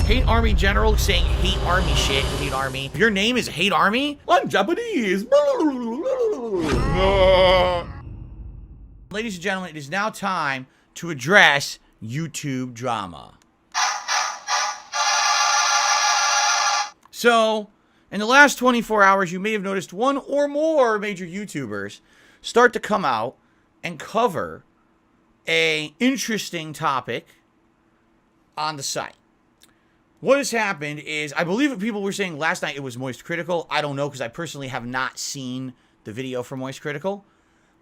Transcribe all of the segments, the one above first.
Hate Army General saying hate Army shit. Hate Army. If your name is Hate Army, I'm Japanese. Ladies and gentlemen, it is now time to address YouTube drama. So, in the last 24 hours, you may have noticed one or more major YouTubers start to come out and cover an interesting topic on the site. What has happened is, I believe what people were saying last night, it was Moist Critical. I don't know, because I personally have not seen the video for Moist Critical.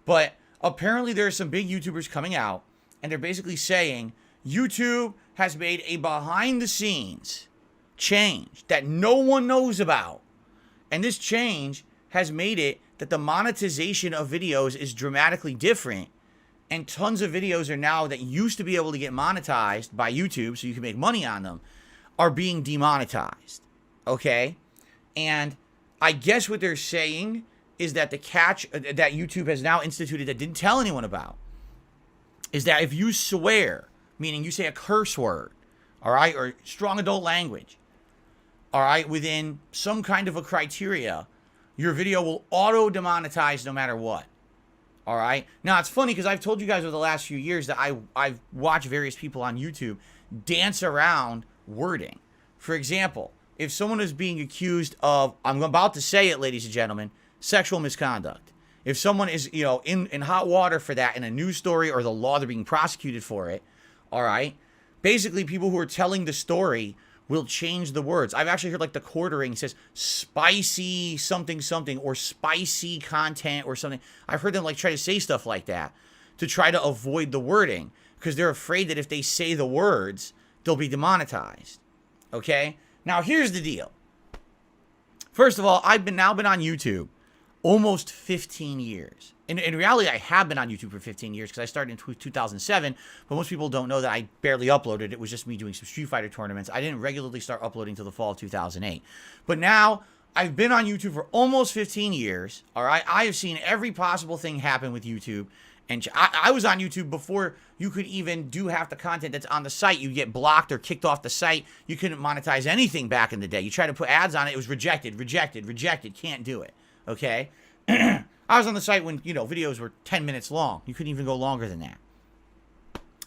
But apparently there are some big YouTubers coming out, and they're basically saying YouTube has made a behind-the-scenes change that no one knows about. And this change has made it that the monetization of videos is dramatically different. And tons of videos are now that used to be able to get monetized by YouTube so you can make money on them are being demonetized. Okay? And I guess what they're saying is that the catch that YouTube has now instituted that didn't tell anyone about is that if you swear, meaning you say a curse word, all right, or strong adult language, all right, within some kind of a criteria, your video will auto-demonetize no matter what. All right? Now, it's funny because I've told you guys over the last few years that I've watched various people on YouTube dance around wording. For example, if someone is being accused of, I'm about to say it, ladies and gentlemen, sexual misconduct. If someone is, in hot water for that in a news story or the law, they're being prosecuted for it, all right? Basically, people who are telling the story will change the words. I've actually heard like the quartering says spicy something something or spicy content or something. I've heard them like try to say stuff like that to try to avoid the wording because they're afraid that if they say the words, they'll be demonetized. Okay? Now, here's the deal. First of all, I've now been on YouTube almost 15 years. In reality, I have been on YouTube for 15 years because I started in 2007, but most people don't know that I barely uploaded. It was just me doing some Street Fighter tournaments. I didn't regularly start uploading until the fall of 2008. But now, I've been on YouTube for almost 15 years, all right? I have seen every possible thing happen with YouTube. And I was on YouTube before you could even do half the content that's on the site. You get blocked or kicked off the site. You couldn't monetize anything back in the day. You tried to put ads on it. It was rejected, rejected, rejected. Can't do it. Okay? I was on the site when, videos were 10 minutes long. You couldn't even go longer than that.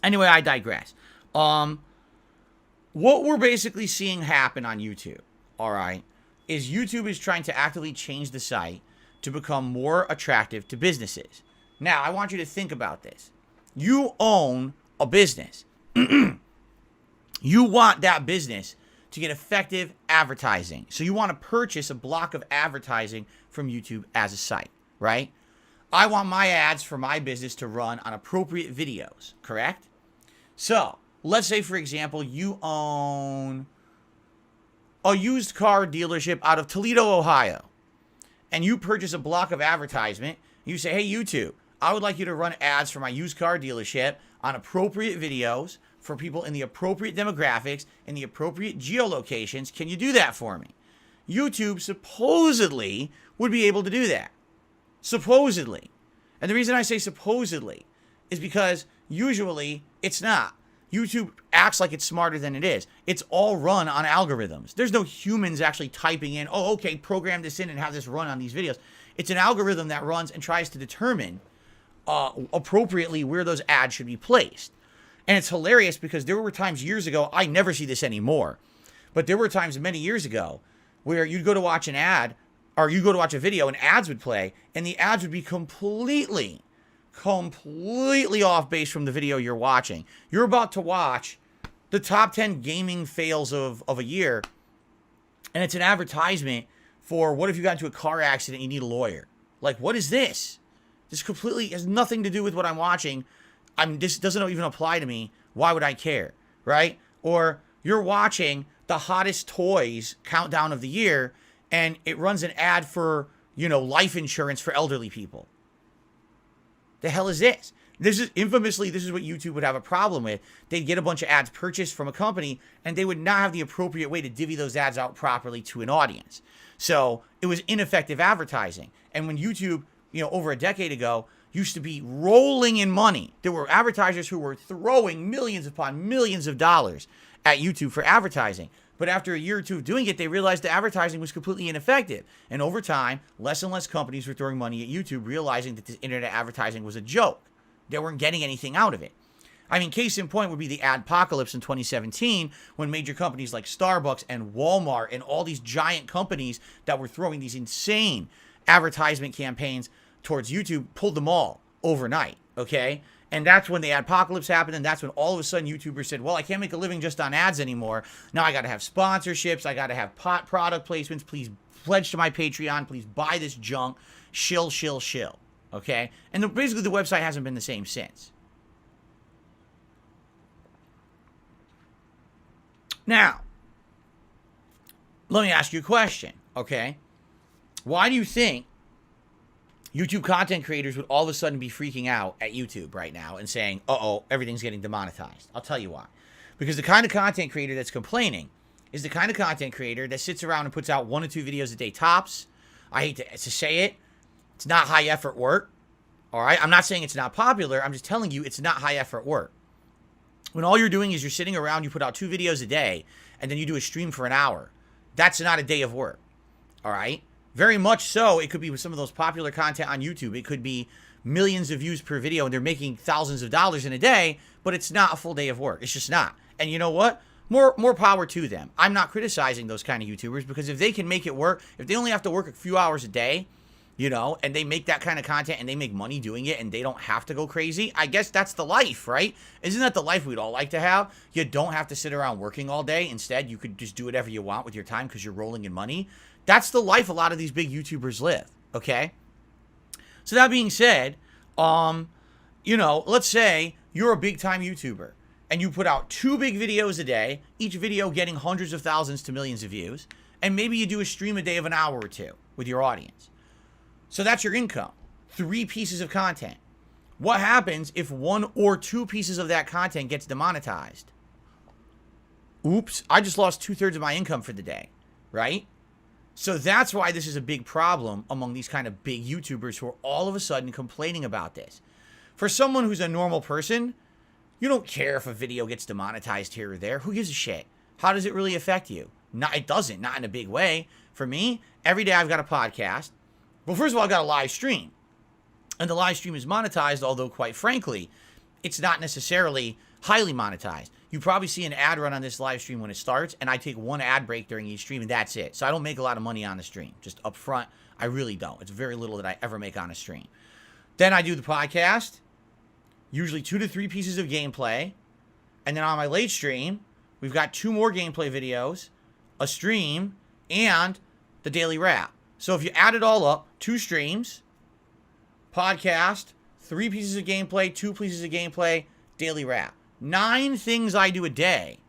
Anyway, I digress. What we're basically seeing happen on YouTube, all right, is YouTube is trying to actively change the site to become more attractive to businesses. Now, I want you to think about this. You own a business. You want that business to get effective advertising. So you want to purchase a block of advertising from YouTube as a site, right? I want my ads for my business to run on appropriate videos, correct? So let's say, for example, you own a used car dealership out of Toledo, Ohio, and you purchase a block of advertisement. You say, hey, YouTube, I would like you to run ads for my used car dealership on appropriate videos for people in the appropriate demographics, in the appropriate geolocations. Can you do that for me? YouTube supposedly would be able to do that. Supposedly. And the reason I say supposedly is because usually it's not. YouTube acts like it's smarter than it is. It's all run on algorithms. There's no humans actually typing in, oh, okay, program this in and have this run on these videos. It's an algorithm that runs and tries to determine appropriately where those ads should be placed. And it's hilarious because there were times years ago, I never see this anymore, but there were times many years ago where you'd go to watch an ad or you go to watch a video and ads would play and the ads would be completely off base from the video you're watching. You're about to watch the top 10 gaming fails of a year and it's an advertisement for what if you got into a car accident and you need a lawyer. Like, what is this? This completely has nothing to do with what I'm watching. This doesn't even apply to me. Why would I care, right? Or you're watching the hottest toys countdown of the year, and it runs an ad for, life insurance for elderly people. The hell is this? This is what YouTube would have a problem with. They'd get a bunch of ads purchased from a company, and they would not have the appropriate way to divvy those ads out properly to an audience. So it was ineffective advertising. And when YouTube, over a decade ago, used to be rolling in money. There were advertisers who were throwing millions upon millions of dollars at YouTube for advertising. But after a year or two of doing it, they realized the advertising was completely ineffective. And over time, less and less companies were throwing money at YouTube, realizing that this internet advertising was a joke. They weren't getting anything out of it. I mean, case in point would be the adpocalypse in 2017, when major companies like Starbucks and Walmart and all these giant companies that were throwing these insane advertisement campaigns towards YouTube pulled them all overnight, okay? And that's when the adpocalypse happened, and that's when all of a sudden YouTubers said, well, I can't make a living just on ads anymore. Now I got to have sponsorships. I got to have product placements. Please pledge to my Patreon. Please buy this junk. Shill, shill, shill, okay? And basically the website hasn't been the same since. Now, let me ask you a question, okay? Why do you think YouTube content creators would all of a sudden be freaking out at YouTube right now and saying, uh-oh, everything's getting demonetized? I'll tell you why. Because the kind of content creator that's complaining is the kind of content creator that sits around and puts out 1 or 2 videos a day tops. I hate to say it. It's not high effort work, all right? I'm not saying it's not popular. I'm just telling you it's not high effort work. When all you're doing is you're sitting around, you put out 2 videos a day, and then you do a stream for an hour. That's not a day of work, all right? Very much so, it could be with some of those popular content on YouTube. It could be millions of views per video, and they're making thousands of dollars in a day, but it's not a full day of work. It's just not. And you know what? More power to them. I'm not criticizing those kind of YouTubers, because if they can make it work, if they only have to work a few hours a day, you know, and they make that kind of content and they make money doing it and they don't have to go crazy, I guess that's the life, right? Isn't that the life we'd all like to have? You don't have to sit around working all day. Instead, you could just do whatever you want with your time because you're rolling in money. That's the life a lot of these big YouTubers live, okay? So that being said, you know, let's say you're a big-time YouTuber and you put out 2 big videos a day, each video getting hundreds of thousands to millions of views, and maybe you do a stream a day of an hour or 2 with your audience. So that's your income. 3 pieces of content. What happens if 1 or 2 pieces of that content gets demonetized? Oops, I just lost 2/3 of my income for the day, right? So that's why this is a big problem among these kind of big YouTubers who are all of a sudden complaining about this. For someone who's a normal person, you don't care if a video gets demonetized here or there. Who gives a shit? How does it really affect you? It doesn't, not in a big way. For me, every day I've got a podcast. Well, first of all, I've got a live stream. And the live stream is monetized, although quite frankly, it's not necessarily highly monetized. You probably see an ad run on this live stream when it starts, and I take 1 ad break during each stream, and that's it. So I don't make a lot of money on the stream. Just up front, I really don't. It's very little that I ever make on a stream. Then I do the podcast, usually 2 to 3 pieces of gameplay. And then on my late stream, we've got 2 more gameplay videos, a stream, and the daily wrap. So if you add it all up, 2 streams, podcast, 3 pieces of gameplay, 2 pieces of gameplay, daily wrap. 9 things I do a day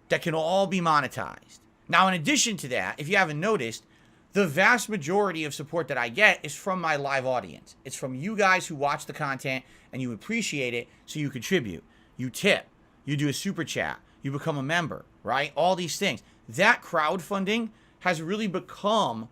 that can all be monetized. Now, in addition to that, if you haven't noticed, the vast majority of support that I get is from my live audience. It's from you guys who watch the content and you appreciate it, so you contribute. You tip. You do a super chat. You become a member, right? All these things. That crowdfunding has really become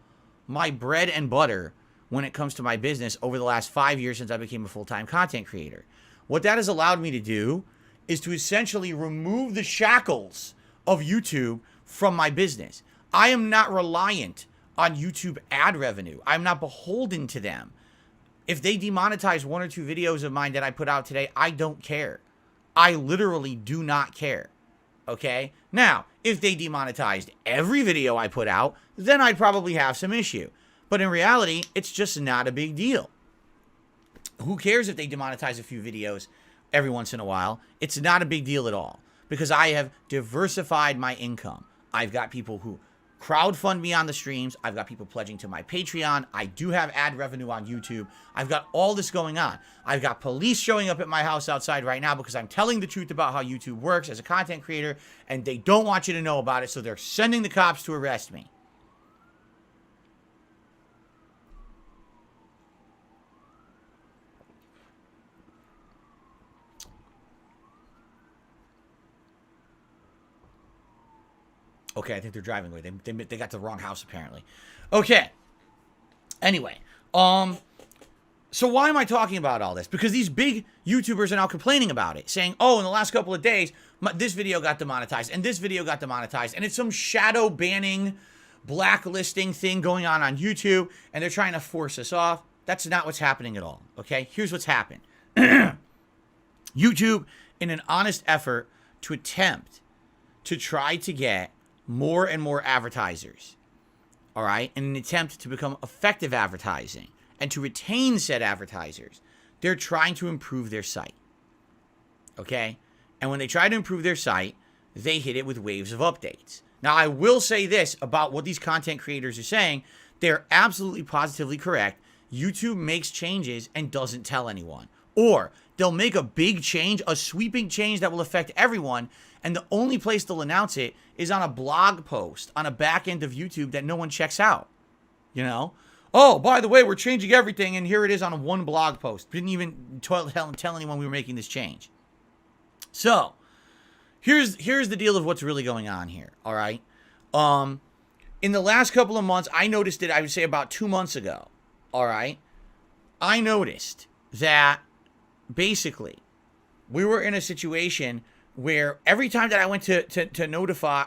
my bread and butter when it comes to my business over the last 5 years since I became a full-time content creator. What that has allowed me to do is to essentially remove the shackles of YouTube from my business. I am not reliant on YouTube ad revenue. I'm not beholden to them. If they demonetize 1 or 2 videos of mine that I put out today, I don't care. I literally do not care. Okay? Now, if they demonetized every video I put out, then I'd probably have some issue. But in reality, it's just not a big deal. Who cares if they demonetize a few videos every once in a while? It's not a big deal at all, because I have diversified my income. I've got people who crowdfund me on the streams. I've got people pledging to my Patreon. I do have ad revenue on YouTube. I've got all this going on. I've got police showing up at my house outside right now because I'm telling the truth about how YouTube works as a content creator, and they don't want you to know about it, so they're sending the cops to arrest me. Okay, I think they're driving away. They got the wrong house, apparently. Okay. Anyway, So why am I talking about all this? Because these big YouTubers are now complaining about it, saying, oh, in the last couple of days, this video got demonetized, and this video got demonetized, and it's some shadow banning, blacklisting thing going on YouTube, and they're trying to force us off. That's not what's happening at all, okay? Here's what's happened. YouTube, in an honest effort to attempt to try to get more and more advertisers, all right, in an attempt to become effective advertising and to retain said advertisers, they're trying to improve their site, okay? And when they try to improve their site, they hit it with waves of updates. Now, I will say this about what these content creators are saying. They're absolutely positively correct. YouTube makes changes and doesn't tell anyone. Or they'll make a big change, a sweeping change that will affect everyone, and the only place they'll announce it is on a blog post on a back end of YouTube that no one checks out. You know? Oh, by the way, we're changing everything, and here it is on one blog post. Didn't even tell anyone we were making this change. So, here's the deal of what's really going on here, all right? In the last couple of months, I noticed it, I would say about 2 months ago, all right? I noticed that basically we were in a situation where every time that I went to notify,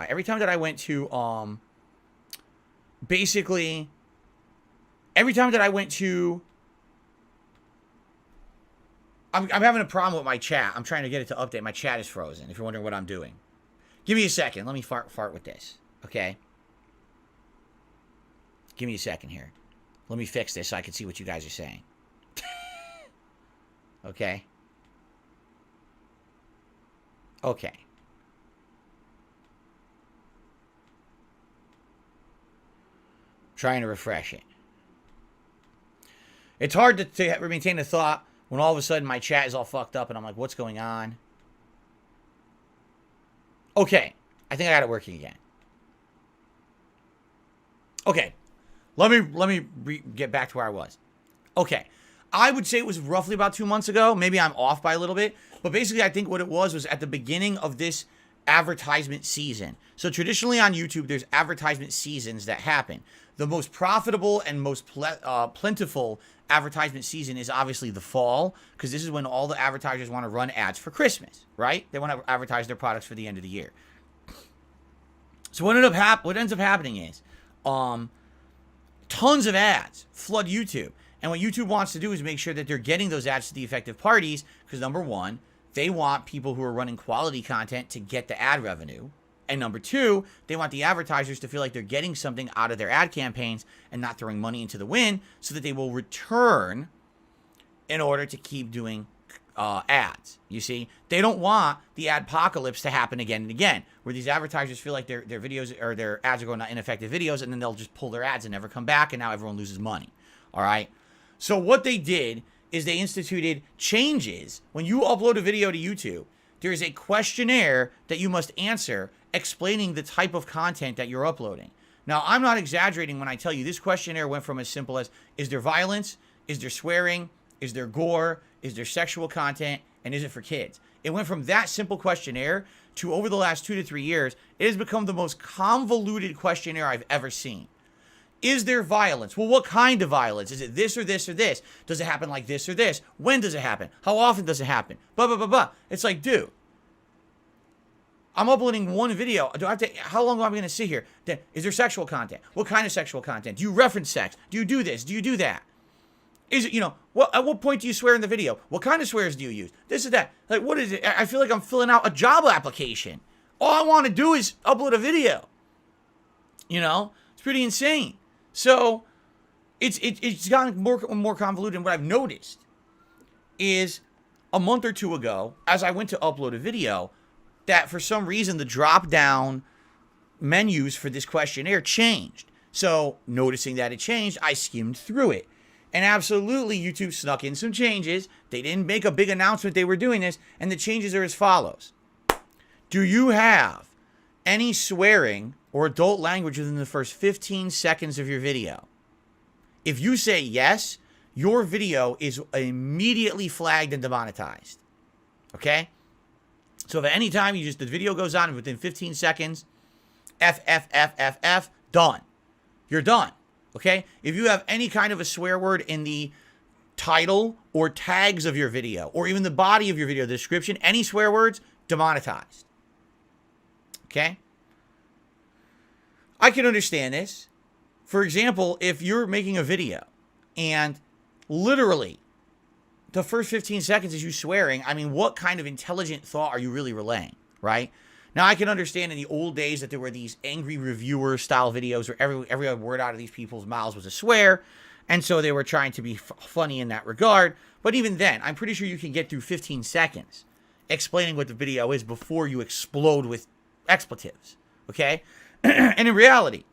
every time that I went to, basically, every time that I went to, I'm having a problem with my chat. I'm trying to get it to update. My chat is frozen, if you're wondering what I'm doing. Give me a second. Let me fart with this, okay? Give me a second here. Let me fix this so I can see what you guys are saying. Okay? Okay. Trying to refresh it. It's hard to maintain a thought when all of a sudden my chat is all fucked up and I'm like, what's going on? Okay. I think I got it working again. Okay. Let me get back to where I was. Okay. I would say it was roughly about 2 months ago. Maybe I'm off by a little bit. But basically, I think what it was at the beginning of this advertisement season. So traditionally on YouTube, there's advertisement seasons that happen. The most profitable and most plentiful advertisement season is obviously the fall, because this is when all the advertisers want to run ads for Christmas, right? They want to advertise their products for the end of the year. So what ends up happening is tons of ads flood YouTube. And what YouTube wants to do is make sure that they're getting those ads to the effective parties, because number one, they want people who are running quality content to get the ad revenue. And number two, they want the advertisers to feel like they're getting something out of their ad campaigns and not throwing money into the wind, so that they will return in order to keep doing ads. You see, they don't want the adpocalypse to happen again and again, where these advertisers feel like their videos or their ads are going to ineffective videos, and then they'll just pull their ads and never come back, and now everyone loses money. All right. So what they did is they instituted changes. When you upload a video to YouTube, there is a questionnaire that you must answer explaining the type of content that you're uploading. Now, I'm not exaggerating when I tell you this questionnaire went from as simple as, is there violence? Is there swearing? Is there gore? Is there sexual content? And is it for kids? It went from that simple questionnaire to, over the last 2 to 3 years, it has become the most convoluted questionnaire I've ever seen. Is there violence? Well, what kind of violence? Is it this or this or this? Does it happen like this or this? When does it happen? How often does it happen? Blah, blah, blah, blah. It's like, dude, I'm uploading one video. How long am I going to sit here? Is there sexual content? What kind of sexual content? Do you reference sex? Do you do this? Do you do that? Is it, at what point do you swear in the video? What kind of swears do you use? This or that. Like, what is it? I feel like I'm filling out a job application. All I want to do is upload a video. It's pretty insane. So it's gotten more and more convoluted. And what I've noticed is a month or two ago, as I went to upload a video, that for some reason the drop-down menus for this questionnaire changed. So noticing that it changed, I skimmed through it. And absolutely, YouTube snuck in some changes. They didn't make a big announcement they were doing this. And the changes are as follows. Do you have any swearing or adult language within the first 15 seconds of your video? If you say yes, your video is immediately flagged and demonetized. Okay? So if at any time the video goes on within 15 seconds, done. You're done. Okay? If you have any kind of a swear word in the title or tags of your video, or even the body of your video, the description, any swear words, demonetized. Okay? I can understand this. For example, if you're making a video and literally the first 15 seconds is you swearing, I mean, what kind of intelligent thought are you really relaying, right? Now, I can understand in the old days that there were these angry reviewer style videos where every word out of these people's mouths was a swear, and so they were trying to be funny in that regard. But even then, I'm pretty sure you can get through 15 seconds explaining what the video is before you explode with expletives, okay? And in reality,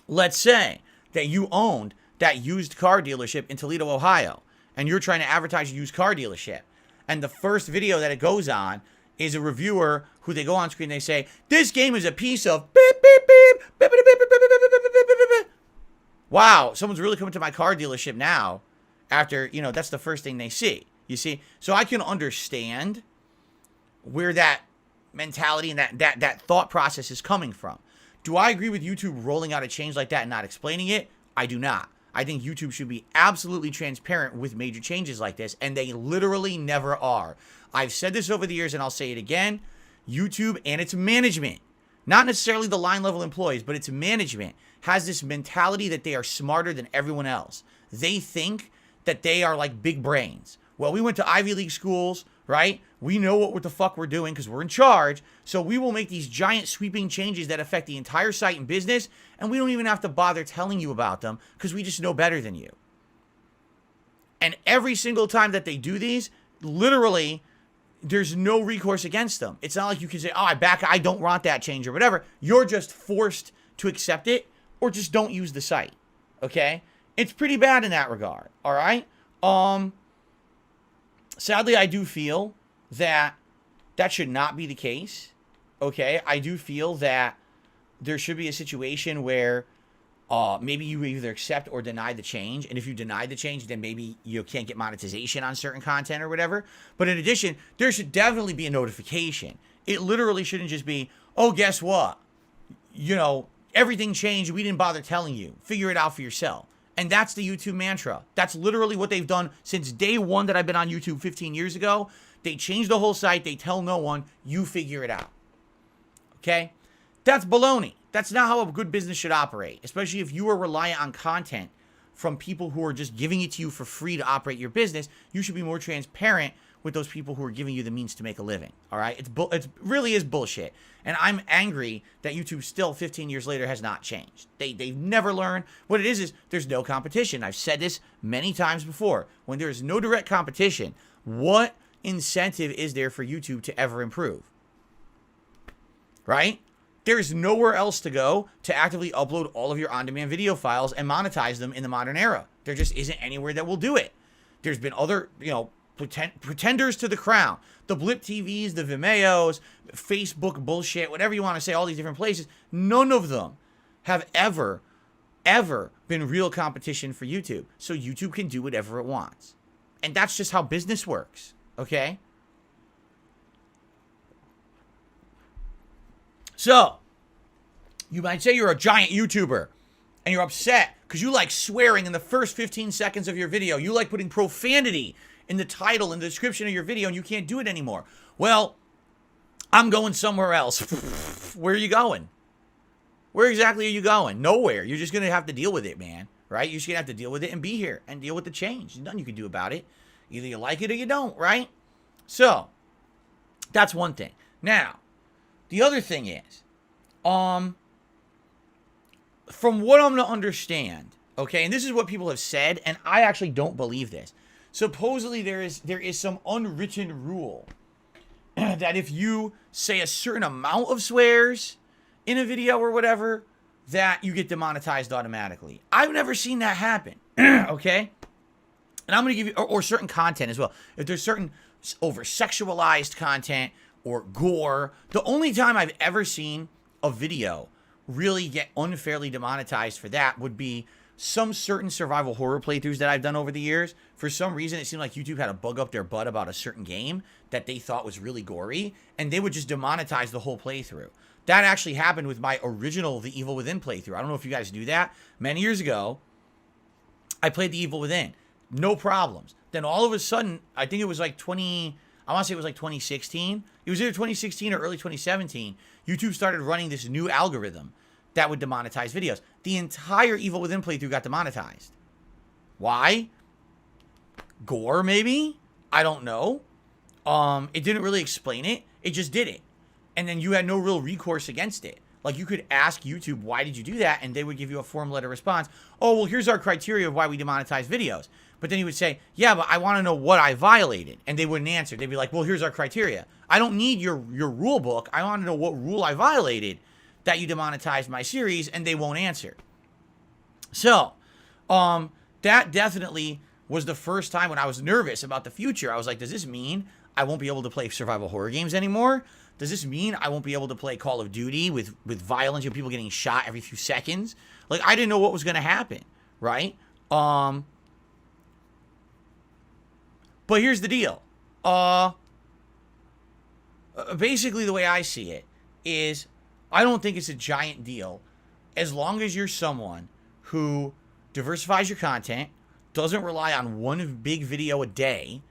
let's say that you owned that used car dealership in Toledo, Ohio, and you're trying to advertise a used car dealership, and the first video that it goes on is a reviewer who they go on screen, they say, this game is a piece of beep, beep, beep, beep, beep, beep, beep, beep, beep, beep, beep, beep, beep. Wow, someone's really coming to my car dealership now after, that's the first thing they see, you see? So I can understand where that mentality and that thought process is coming from. Do I agree with YouTube rolling out a change like that and not explaining it? I do not. I think YouTube should be absolutely transparent with major changes like this, and they literally never are. I've said this over the years, and I'll say it again. YouTube and its management, not necessarily the line level employees, but its management has this mentality that they are smarter than everyone else. They think that they are like big brains. Well, we went to Ivy League schools, right? We know what the fuck we're doing because we're in charge. So we will make these giant sweeping changes that affect the entire site and business, and we don't even have to bother telling you about them because we just know better than you. And every single time that they do these, literally, there's no recourse against them. It's not like you can say, I don't want that change or whatever. You're just forced to accept it or just don't use the site. Okay? It's pretty bad in that regard. All right? Sadly, I do feel that should not be the case. Okay? I do feel that there should be a situation where maybe you either accept or deny the change. And if you deny the change, then maybe you can't get monetization on certain content or whatever. But in addition, there should definitely be a notification. It literally shouldn't just be, oh, guess what? Everything changed. We didn't bother telling you. Figure it out for yourself. And that's the YouTube mantra. That's literally what they've done since day one that I've been on YouTube 15 years ago. They changed the whole site. They tell no one. You figure it out. Okay? That's baloney. That's not how a good business should operate, especially if you are reliant on content from people who are just giving it to you for free to operate your business. You should be more transparent with those people who are giving you the means to make a living. All right? It really is bullshit. And I'm angry that YouTube still 15 years later has not changed. They've never learned. What it is there's no competition. I've said this many times before. When there is no direct competition, what incentive is there for YouTube to ever improve? Right? There's nowhere else to go to actively upload all of your on-demand video files and monetize them in the modern era. There just isn't anywhere that will do it. There's been other, pretenders to the crown. The Blip TVs, the Vimeos, Facebook bullshit, whatever you want to say, all these different places. None of them have ever been real competition for YouTube. So YouTube can do whatever it wants. And that's just how business works. Okay? So, you might say you're a giant YouTuber and you're upset because you like swearing in the first 15 seconds of your video. You like putting profanity in the title and the description of your video and you can't do it anymore. Well, I'm going somewhere else. Where are you going? Where exactly are you going? Nowhere. You're just going to have to deal with it, man. Right? You're just going to have to deal with it and be here and deal with the change. There's nothing you can do about it. Either you like it or you don't, right? So, that's one thing. Now, the other thing is, from what I'm to understand, okay, and this is what people have said, and I actually don't believe this. Supposedly there is some unwritten rule that if you say a certain amount of swears in a video or whatever, that you get demonetized automatically. I've never seen that happen, okay? And I'm going to give you, or certain content as well. If there's certain over-sexualized content or gore, the only time I've ever seen a video really get unfairly demonetized for that would be some certain survival horror playthroughs that I've done over the years. For some reason, it seemed like YouTube had a bug up their butt about a certain game that they thought was really gory, and they would just demonetize the whole playthrough. That actually happened with my original The Evil Within playthrough. I don't know if you guys knew that. Many years ago, I played The Evil Within. No problems. Then all of a sudden, I think it was like I want to say it was like 2016. It was either 2016 or early 2017. YouTube started running this new algorithm that would demonetize videos. The entire Evil Within playthrough got demonetized. Why? Gore, maybe? I don't know. It didn't really explain it. It just did it. And then you had no real recourse against it. Like, you could ask YouTube, why did you do that? And they would give you a form letter response. Oh, well, here's our criteria of why we demonetize videos. But then you would say, yeah, but I want to know what I violated. And they wouldn't answer. They'd be like, well, here's our criteria. I don't need your rule book. I want to know what rule I violated that you demonetized my series, and they won't answer. So, that definitely was the first time when I was nervous about the future. I was like, does this mean I won't be able to play survival horror games anymore? Does this mean I won't be able to play Call of Duty with violence and people getting shot every few seconds? Like, I didn't know what was going to happen, right? But here's the deal. Basically, the way I see it is I don't think it's a giant deal as long as you're someone who diversifies your content, doesn't rely on one big video a day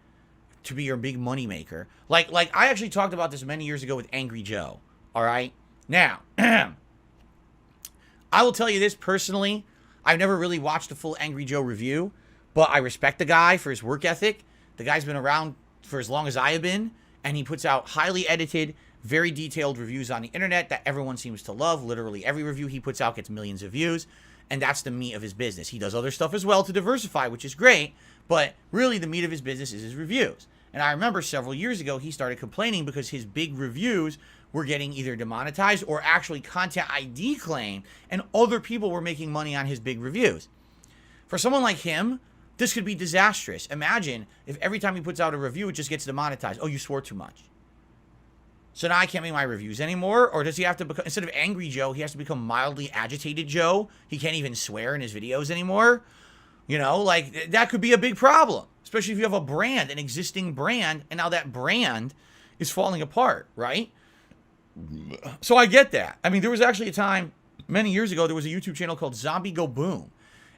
to be your big money maker. Like I actually talked about this many years ago with Angry Joe. All right. Now, I will tell you this personally. I've never really watched a full Angry Joe review, but I respect the guy for his work ethic. The guy's been around for as long as I have been, and he puts out highly edited, very detailed reviews on the internet that everyone seems to love. Literally every review he puts out gets millions of views, and that's the meat of his business. He does other stuff as well to diversify, which is great, but really the meat of his business is his reviews. And I remember several years ago, he started complaining because his big reviews were getting either demonetized or actually content ID claimed, and other people were making money on his big reviews. For someone like him, this could be disastrous. Imagine if every time he puts out a review, it just gets demonetized. Oh, you swore too much. So now I can't make my reviews anymore? Or does he have to become, instead of Angry Joe, he has to become Mildly Agitated Joe? He can't even swear in his videos anymore? You know, like, that could be a big problem. Especially if you have a brand, an existing brand, and now that brand is falling apart, right? So I get that. I mean, there was actually a time, many years ago, there was a YouTube channel called Zombie Go Boom.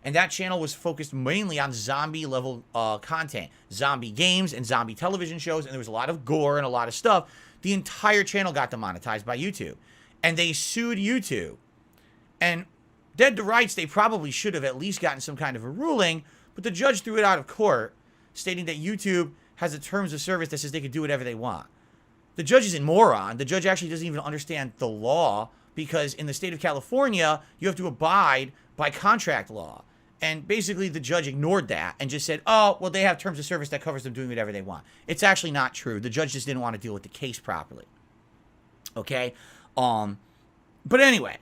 And that channel was focused mainly on zombie-level content. Zombie games and zombie television shows, and there was a lot of gore and a lot of stuff. The entire channel got demonetized by YouTube. And they sued YouTube. And dead to rights, they probably should have at least gotten some kind of a ruling, but the judge threw it out of court, stating that YouTube has a terms of service that says they can do whatever they want. The judge is a moron. The judge actually doesn't even understand the law, because in the state of California, you have to abide by contract law. And basically, the judge ignored that and just said, oh, well, they have terms of service that covers them doing whatever they want. It's actually not true. The judge just didn't want to deal with the case properly. Okay? But anyway,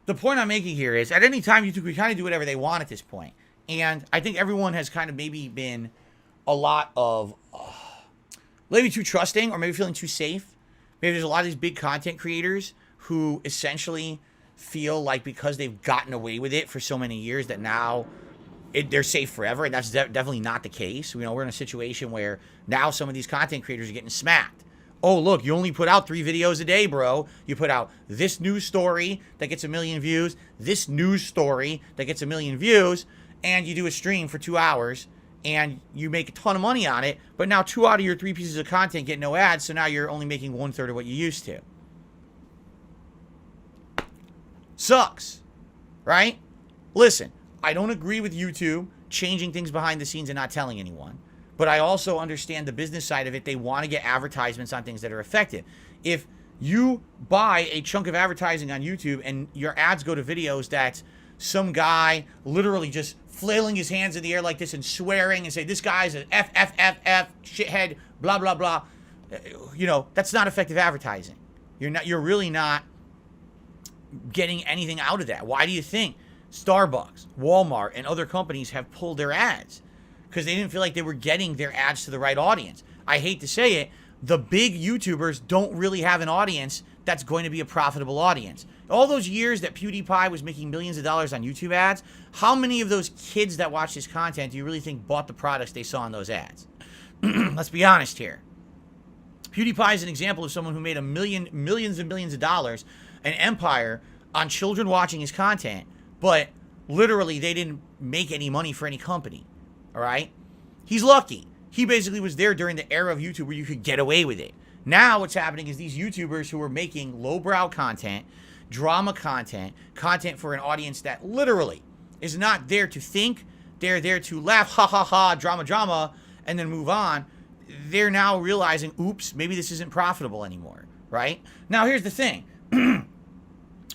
the point I'm making here is, at any time, YouTube can kind of do whatever they want at this point. And I think everyone has kind of maybe been a lot of maybe too trusting, or maybe feeling too safe. Maybe there's a lot of these big content creators who essentially feel like because they've gotten away with it for so many years that now they're safe forever, and that's definitely not the case. You know, we're in a situation where now some of these content creators are getting smacked. Oh, look, you only put out 3 videos a day, bro. You put out this news story that gets 1 million views, this news story that gets 1 million views, and you do a stream for 2 hours, and you make a ton of money on it, but now 2 out of your 3 pieces of content get no ads, so now you're only making 1/3 of what you used to. Sucks, right? Listen, I don't agree with YouTube changing things behind the scenes and not telling anyone, but I also understand the business side of it. They want to get advertisements on things that are effective. If you buy a chunk of advertising on YouTube and your ads go to videos that some guy literally just flailing his hands in the air like this and swearing and say, this guy's an F, shithead, blah, blah, blah. You know, that's not effective advertising. You're really not getting anything out of that. Why do you think Starbucks, Walmart, and other companies have pulled their ads? Because they didn't feel like they were getting their ads to the right audience. I hate to say it, the big YouTubers don't really have an audience that's going to be a profitable audience. All those years that PewDiePie was making millions of dollars on YouTube ads, how many of those kids that watch his content do you really think bought the products they saw in those ads? Let's be honest here. PewDiePie is an example of someone who made millions and millions of dollars, an empire, on children watching his content, but literally they didn't make any money for any company. All right? He's lucky. He basically was there during the era of YouTube where you could get away with it. Now what's happening is these YouTubers who are making lowbrow content, drama content, content for an audience that literally is not there to think, they're there to laugh, ha ha ha, drama, drama, and then move on. They're now realizing, oops, maybe this isn't profitable anymore, right? Now here's the thing.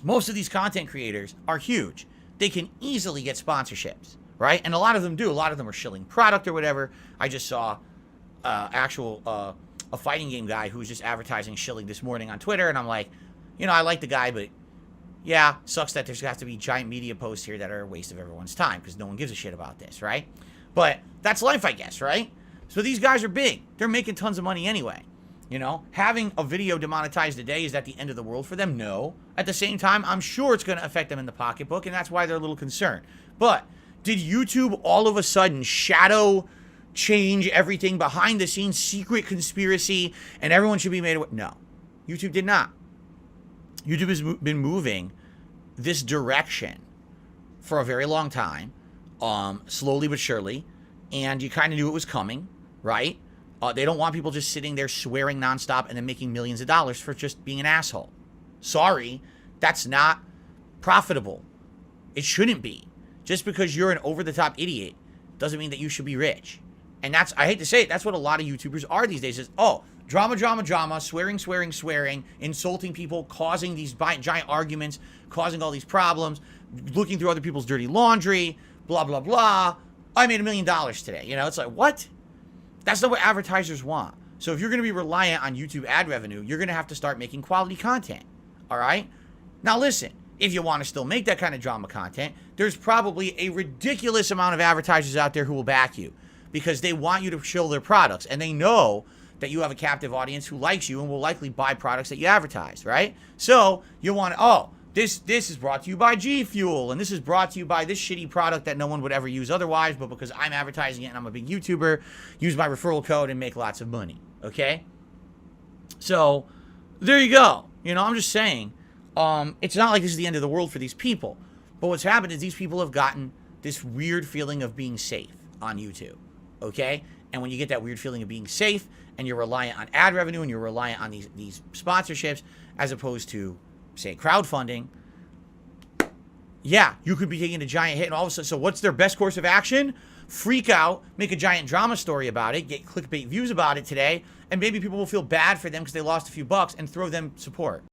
Most of these content creators are huge. They can easily get sponsorships, right? And a lot of them do. A lot of them are shilling product or whatever. I just saw a fighting game guy who was just advertising shilling this morning on Twitter, and I'm like, you know, I like the guy, but yeah, sucks that there's going to have to be giant media posts here that are a waste of everyone's time because no one gives a shit about this, right? But that's life, I guess, right? So these guys are big. They're making tons of money anyway. You know, having a video demonetized today, is that the end of the world for them? No. At the same time, I'm sure it's going to affect them in the pocketbook, and that's why they're a little concerned. But did YouTube all of a sudden shadow change everything behind the scenes, secret conspiracy, and everyone should be made aware? No. YouTube did not. YouTube has been moving this direction for a very long time, slowly but surely, and you kind of knew it was coming, right? They don't want people just sitting there swearing nonstop and then making millions of dollars for just being an asshole. Sorry, that's not profitable. It shouldn't be. Just because you're an over-the-top idiot doesn't mean that you should be rich. And that's, I hate to say it, that's what a lot of YouTubers are these days. Is, oh, drama, drama, drama, swearing, swearing, swearing, insulting people, causing these giant arguments, causing all these problems, looking through other people's dirty laundry, blah, blah, blah. I made $1 million today. You know, it's like, what? That's not what advertisers want. So if you're going to be reliant on YouTube ad revenue, you're going to have to start making quality content. All right? Now listen, if you want to still make that kind of drama content, there's probably a ridiculous amount of advertisers out there who will back you because they want you to shill their products, and they know that you have a captive audience who likes you and will likely buy products that you advertise, right? So you want to, oh, this is brought to you by G Fuel, and this is brought to you by this shitty product that no one would ever use otherwise, but because I'm advertising it and I'm a big YouTuber, use my referral code and make lots of money, okay? So there you go. You know, I'm just saying, it's not like this is the end of the world for these people, but what's happened is these people have gotten this weird feeling of being safe on YouTube, okay? And when you get that weird feeling of being safe and you're reliant on ad revenue and you're reliant on these sponsorships as opposed to, say, crowdfunding, yeah, you could be taking a giant hit and all of a sudden, so what's their best course of action? Freak out, make a giant drama story about it, get clickbait views about it today, and maybe people will feel bad for them because they lost a few bucks and throw them support.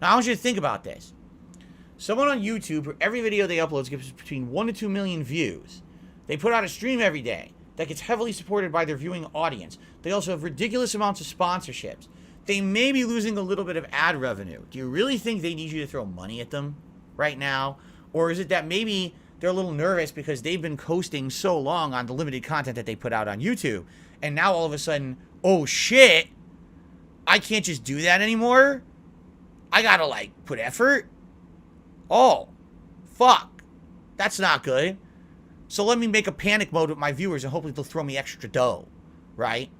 Now, I want you to think about this. Someone on YouTube, for every video they upload, gets between 1 to 2 million views. They put out a stream every day that gets heavily supported by their viewing audience. They also have ridiculous amounts of sponsorships. They may be losing a little bit of ad revenue. Do you really think they need you to throw money at them right now? Or is it that maybe they're a little nervous because they've been coasting so long on the limited content that they put out on YouTube, and now all of a sudden, oh shit, I can't just do that anymore? I gotta, like, put effort? Oh, fuck. That's not good. So let me make a panic mode with my viewers and hopefully they'll throw me extra dough, right?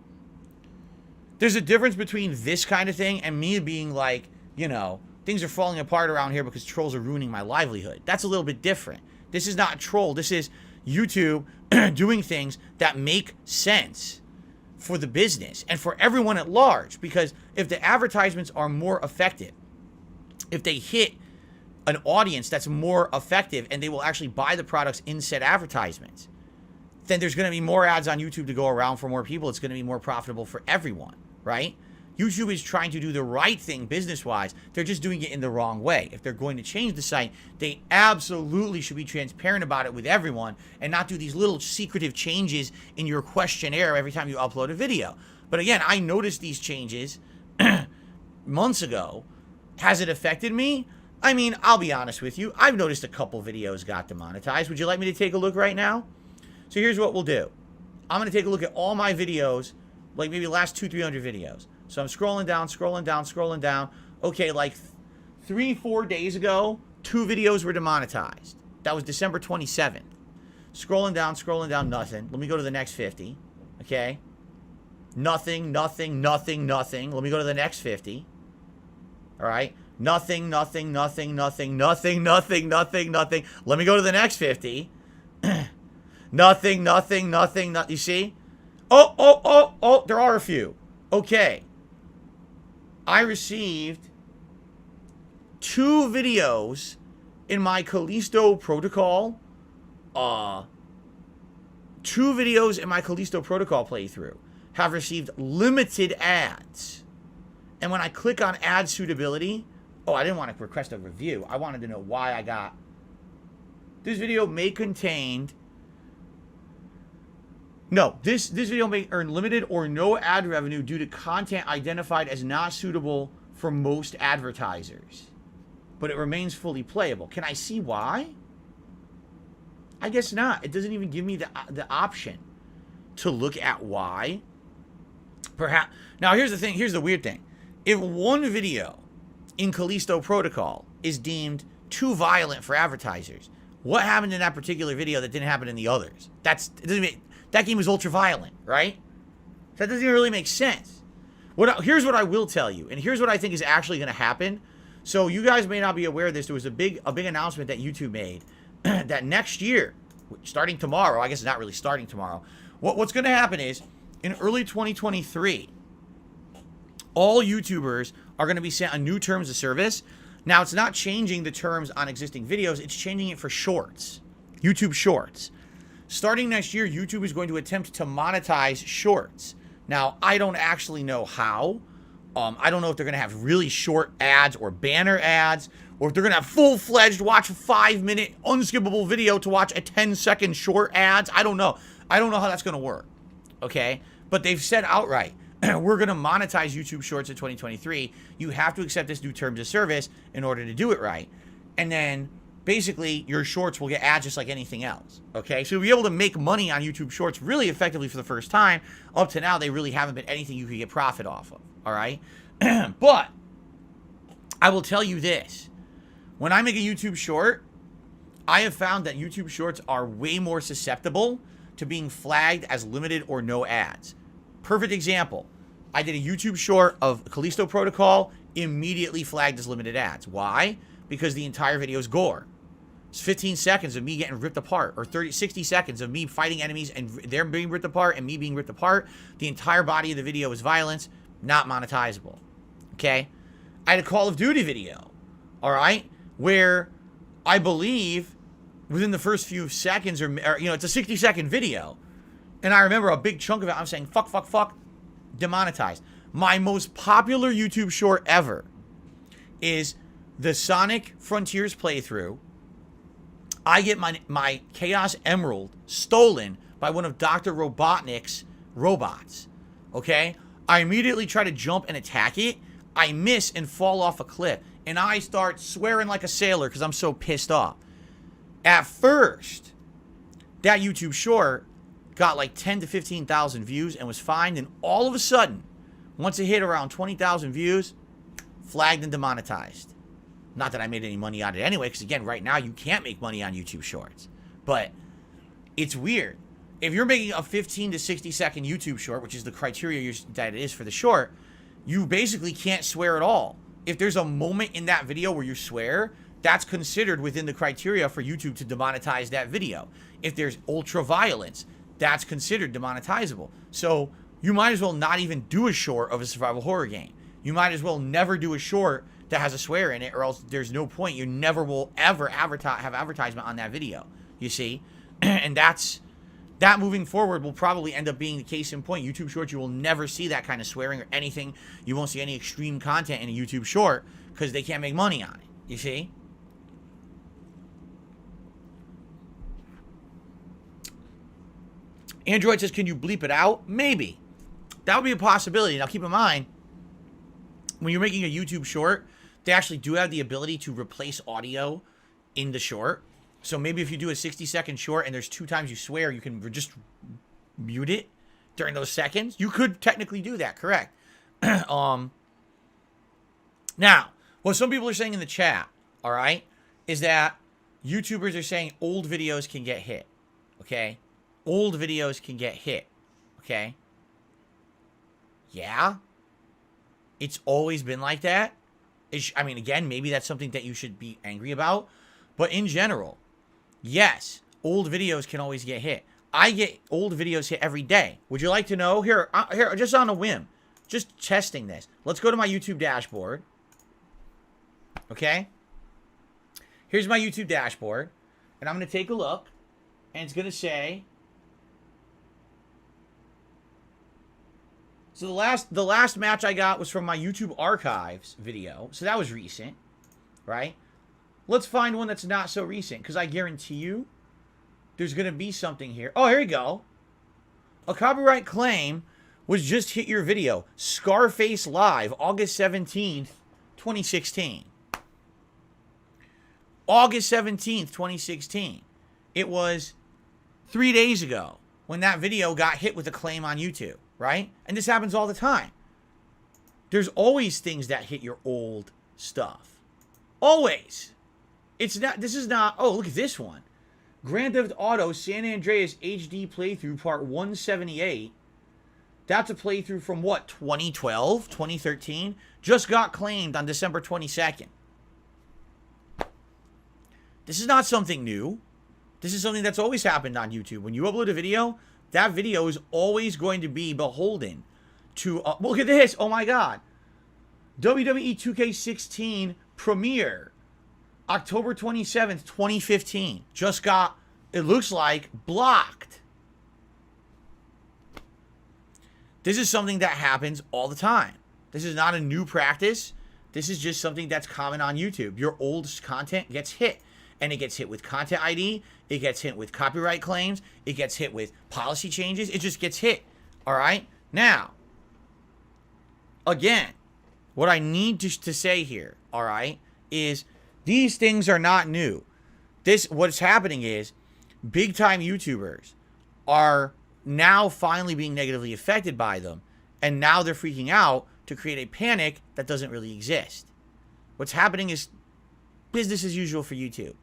There's a difference between this kind of thing and me being like, you know, things are falling apart around here because trolls are ruining my livelihood. That's a little bit different. This is not a troll. This is YouTube doing things that make sense for the business and for everyone at large. Because if the advertisements are more effective, if they hit an audience that's more effective and they will actually buy the products in said advertisements, then there's going to be more ads on YouTube to go around for more people. It's going to be more profitable for everyone, right? YouTube is trying to do the right thing business-wise. They're just doing it in the wrong way. If they're going to change the site, they absolutely should be transparent about it with everyone and not do these little secretive changes in your questionnaire every time you upload a video. But again, I noticed these changes months ago. Has it affected me? I mean, I'll be honest with you. I've noticed a couple videos got demonetized. Would you like me to take a look right now? So here's what we'll do. I'm going to take a look at all my videos, like maybe the last 200-300 videos. So I'm scrolling down. Okay, like 3-4 days ago, 2 videos were demonetized. That was December 27th. Scrolling down, nothing. Let me go to the next 50. Okay. Nothing. Let me go to the next 50. All right. Nothing. Let me go to the next 50. Nothing. You see? Oh, there are a few. Okay. I received 2 videos in my Callisto protocol. 2 videos in my Callisto protocol playthrough have received limited ads. And when I click on ad suitability, I didn't want to request a review. I wanted to know why I got. This video may contain. No, this video may earn limited or no ad revenue due to content identified as not suitable for most advertisers. But it remains fully playable. Can I see why? I guess not. It doesn't even give me the option to look at why. Perhaps. Now, here's the thing. Here's the weird thing. If one video in Callisto Protocol is deemed too violent for advertisers, what happened in that particular video that didn't happen in the others? It doesn't make. That game was ultra violent, right? That doesn't even really make sense. Here's what I will tell you, and here's what I think is actually going to happen. So you guys may not be aware of this. There was a big announcement that YouTube made that next year, starting tomorrow, I guess it's not really starting tomorrow. What's going to happen is in early 2023, all YouTubers are going to be sent a new terms of service. Now, it's not changing the terms on existing videos. It's changing it for shorts, YouTube Shorts. Starting next year, YouTube is going to attempt to monetize shorts. Now, I don't actually know how. I don't know if they're going to have really short ads or banner ads, or if they're going to have full-fledged watch a 5-minute unskippable video to watch a 10-second short ads. I don't know. I don't know how that's going to work, okay? But they've said outright, we're going to monetize YouTube Shorts in 2023. You have to accept this new terms of service in order to do it right. And then basically, your shorts will get ads just like anything else, okay? So you'll be able to make money on YouTube Shorts really effectively for the first time. Up to now, they really haven't been anything you could get profit off of, all right? But I will tell you this. When I make a YouTube Short, I have found that YouTube Shorts are way more susceptible to being flagged as limited or no ads. Perfect example. I did a YouTube Short of Callisto Protocol, immediately flagged as limited ads. Why? Because the entire video is gore. It's 15 seconds of me getting ripped apart, or 60 seconds of me fighting enemies and they're being ripped apart and me being ripped apart. The entire body of the video is violence, not monetizable. Okay? I had a Call of Duty video, all right, where I believe within the first few seconds, or it's a 60-second video, and I remember a big chunk of it, I'm saying, fuck, demonetized. My most popular YouTube short ever is the Sonic Frontiers playthrough. I get my Chaos Emerald stolen by one of Dr. Robotnik's robots, okay? I immediately try to jump and attack it. I miss and fall off a cliff, and I start swearing like a sailor because I'm so pissed off. At first, that YouTube short got like 10 to 15,000 views and was fine, and all of a sudden, once it hit around 20,000 views, flagged and demonetized. Not that I made any money on it anyway, because again, right now you can't make money on YouTube Shorts. But it's weird. If you're making a 15 to 60 second YouTube short, which is the criteria that it is for the short, you basically can't swear at all. If there's a moment in that video where you swear, that's considered within the criteria for YouTube to demonetize that video. If there's ultra violence, that's considered demonetizable. So you might as well not even do a short of a survival horror game. You might as well never do a short that has a swear in it, or else there's no point. You never will ever have advertisement on that video, you see? And that's that moving forward will probably end up being the case in point. YouTube Shorts, you will never see that kind of swearing or anything. You won't see any extreme content in a YouTube Short because they can't make money on it. You see? Android says, can you bleep it out? Maybe. That would be a possibility. Now, keep in mind, when you're making a YouTube Short, they actually do have the ability to replace audio in the short. So maybe if you do a 60-second short and there's 2 times you swear, you can just mute it during those seconds. You could technically do that, correct? Now, what some people are saying in the chat, all right, is that YouTubers are saying old videos can get hit, okay? Old videos can get hit, okay? Yeah? It's always been like that. I mean, again, maybe that's something that you should be angry about. But in general, yes, old videos can always get hit. I get old videos hit every day. Would you like to know? Here, just on a whim. Just testing this. Let's go to my YouTube dashboard. Okay? Here's my YouTube dashboard. And I'm going to take a look. And it's going to say... So the last match I got was from my YouTube archives video. So that was recent, right? Let's find one that's not so recent, because I guarantee you there's going to be something here. Oh, here you go. A copyright claim was just hit your video. Scarface Live, August 17th, 2016. August 17th, 2016. It was 3 days ago when that video got hit with a claim on YouTube. Right? And this happens all the time. There's always things that hit your old stuff. Always. It's not, this is not, oh, look at this one. Grand Theft Auto San Andreas HD playthrough part 178. That's a playthrough from what, 2012, 2013? Just got claimed on December 22nd. This is not something new. This is something that's always happened on YouTube. When you upload a video, that video is always going to be beholden to... look at this. Oh, my God. WWE 2K16 premiere. October 27th, 2015. Just got, it looks like, blocked. This is something that happens all the time. This is not a new practice. This is just something that's common on YouTube. Your old content gets hit. And it gets hit with content ID. It gets hit with copyright claims. It gets hit with policy changes. It just gets hit. All right? Now, again, what I need to say here, all right, is these things are not new. What's happening is big-time YouTubers are now finally being negatively affected by them. And now they're freaking out to create a panic that doesn't really exist. What's happening is business as usual for YouTube.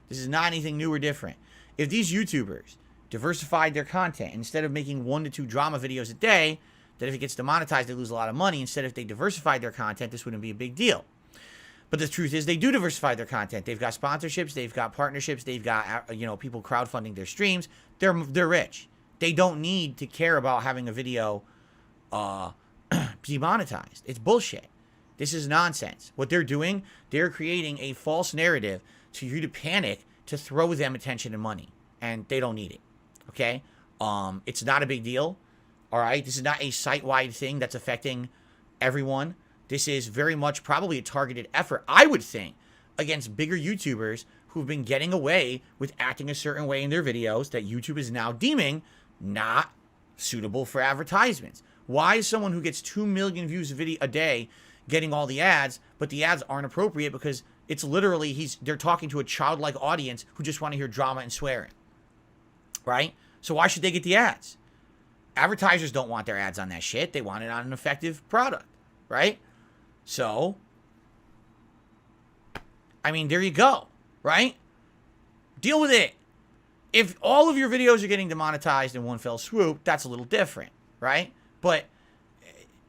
This is not anything new or different. If these YouTubers diversified their content, instead of making 1 to 2 drama videos a day, that if it gets demonetized, they lose a lot of money. Instead, if they diversified their content, this wouldn't be a big deal. But the truth is, they do diversify their content. They've got sponsorships, they've got partnerships, they've got people crowdfunding their streams. They're rich. They don't need to care about having a video demonetized. It's bullshit. This is nonsense. What they're doing, they're creating a false narrative to you to panic to throw them attention and money. And they don't need it. Okay? It's not a big deal. All right? This is not a site-wide thing that's affecting everyone. This is very much probably a targeted effort, I would think, against bigger YouTubers who've been getting away with acting a certain way in their videos that YouTube is now deeming not suitable for advertisements. Why is someone who gets 2 million views a day getting all the ads, but the ads aren't appropriate because it's literally they're talking to a childlike audience who just want to hear drama and swearing, right? So why should they get the ads? Advertisers don't want their ads on that shit. They want it on an effective product, right? So, I mean, there you go, right? Deal with it. If all of your videos are getting demonetized in one fell swoop, that's a little different, right? But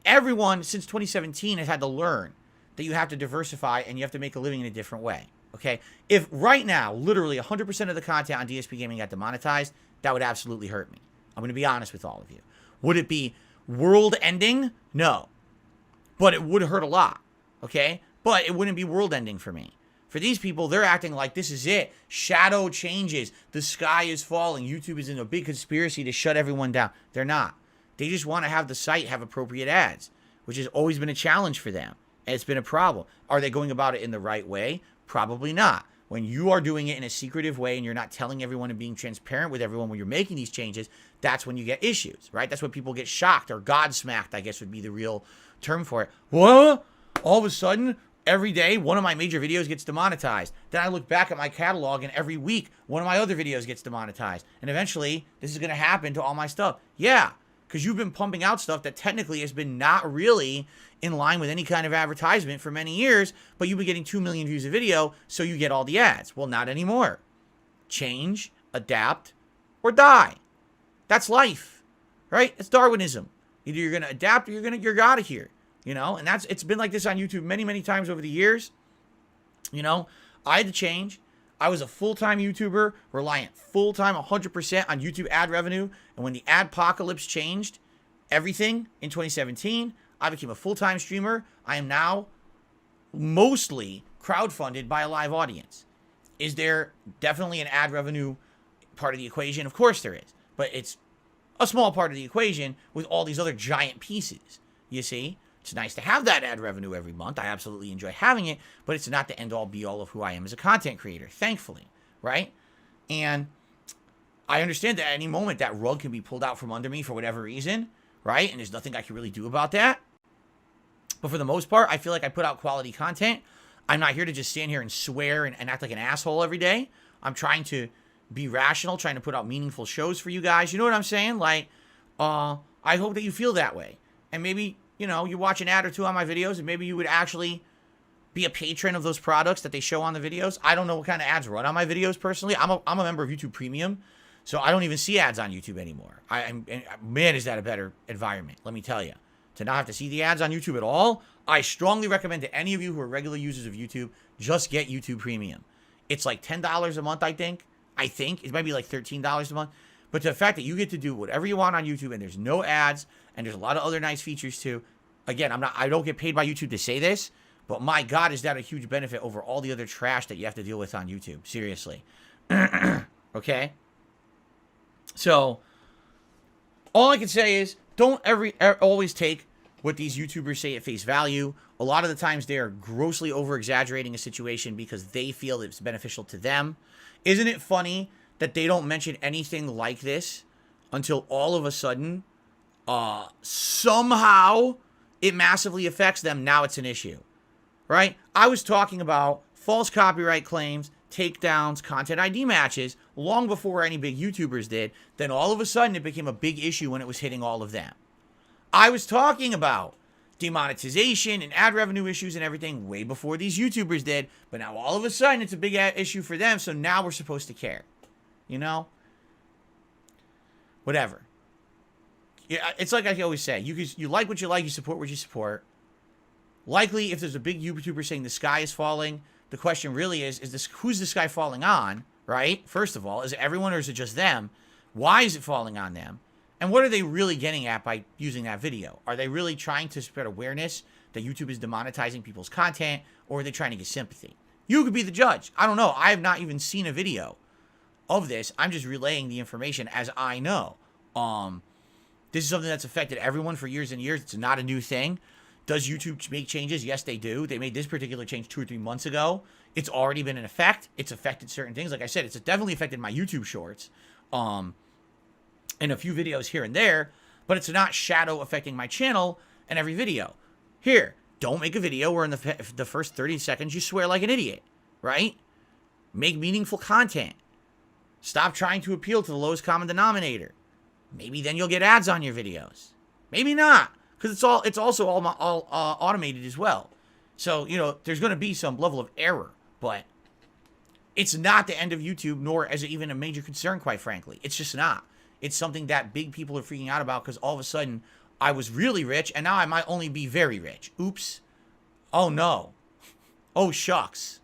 everyone since 2017 has had to learn that you have to diversify and you have to make a living in a different way, okay? If right now, literally 100% of the content on DSP Gaming got demonetized, that would absolutely hurt me. I'm going to be honest with all of you. Would it be world-ending? No. But it would hurt a lot, okay? But it wouldn't be world-ending for me. For these people, they're acting like this is it. Shadow changes. The sky is falling. YouTube is in a big conspiracy to shut everyone down. They're not. They just want to have the site have appropriate ads, which has always been a challenge for them. And it's been a problem. Are they going about it in the right way? Probably not. When you are doing it in a secretive way and you're not telling everyone and being transparent with everyone when you're making these changes, that's when you get issues, right? That's when people get shocked or godsmacked, I guess would be the real term for it. What? All of a sudden, every day, one of my major videos gets demonetized. Then I look back at my catalog and every week, one of my other videos gets demonetized. And eventually, this is going to happen to all my stuff. Yeah, because you've been pumping out stuff that technically has been not really in line with any kind of advertisement for many years, but you've been getting 2 million views a video, so you get all the ads. Well, not anymore. Change, adapt, or die. That's life, right? It's Darwinism. Either you're going to adapt or you're out of here, you know? And it's been like this on YouTube many, many times over the years. You know, I had to change. I was a full-time YouTuber, reliant full-time 100% on YouTube ad revenue. And when the adpocalypse changed everything in 2017, I became a full-time streamer. I am now mostly crowdfunded by a live audience. Is there definitely an ad revenue part of the equation? Of course there is. But it's a small part of the equation with all these other giant pieces. You see? It's nice to have that ad revenue every month. I absolutely enjoy having it, but it's not the end-all be-all of who I am as a content creator, thankfully, right? And I understand that at any moment that rug can be pulled out from under me for whatever reason, right? And there's nothing I can really do about that. But for the most part, I feel like I put out quality content. I'm not here to just stand here and swear and act like an asshole every day. I'm trying to be rational, trying to put out meaningful shows for you guys. You know what I'm saying? Like, I hope that you feel that way. And maybe, you know, you watch an ad or two on my videos and maybe you would actually be a patron of those products that they show on the videos. I don't know what kind of ads run on my videos personally. I'm a member of YouTube Premium, so I don't even see ads on YouTube anymore. Man, is that a better environment, let me tell you. To not have to see the ads on YouTube at all, I strongly recommend to any of you who are regular users of YouTube, just get YouTube Premium. It's like $10 a month, I think. It might be like $13 a month. But the fact that you get to do whatever you want on YouTube and there's no ads and there's a lot of other nice features too. Again, I don't get paid by YouTube to say this, but my God, is that a huge benefit over all the other trash that you have to deal with on YouTube. Seriously. Okay? So, all I can say is, don't always take what these YouTubers say at face value. A lot of the times they are grossly over-exaggerating a situation because they feel it's beneficial to them. Isn't it funny that they don't mention anything like this until all of a sudden, somehow, it massively affects them? Now it's an issue, right? I was talking about false copyright claims, takedowns, content ID matches long before any big YouTubers did. Then all of a sudden it became a big issue when it was hitting all of them. I was talking about demonetization and ad revenue issues and everything way before these YouTubers did, but now all of a sudden it's a big issue for them, so now we're supposed to care. You know? Whatever. Yeah, it's like I always say, you like what you like, you support what you support. Likely, if there's a big YouTuber saying the sky is falling, the question really is who's the sky falling on, right? First of all, is it everyone or is it just them? Why is it falling on them? And what are they really getting at by using that video? Are they really trying to spread awareness that YouTube is demonetizing people's content, or are they trying to get sympathy? You could be the judge. I don't know. I have not even seen a video of this. I'm just relaying the information as I know. This is something that's affected everyone for years and years. It's not a new thing. Does YouTube make changes? Yes, they do. They made this particular change 2 or 3 months ago. It's already been in effect. It's affected certain things. Like I said, it's definitely affected my YouTube shorts. And a few videos here and there, but it's not shadow affecting my channel and every video. Here, don't make a video where in the first 30 seconds you swear like an idiot, right? Make meaningful content. Stop trying to appeal to the lowest common denominator. Maybe then you'll get ads on your videos. Maybe not, because it's also all automated as well. So, you know, there's going to be some level of error, but it's not the end of YouTube, nor is it even a major concern, quite frankly. It's just not. It's something that big people are freaking out about because all of a sudden I was really rich and now I might only be very rich. Oops. Oh, no. Oh, shucks.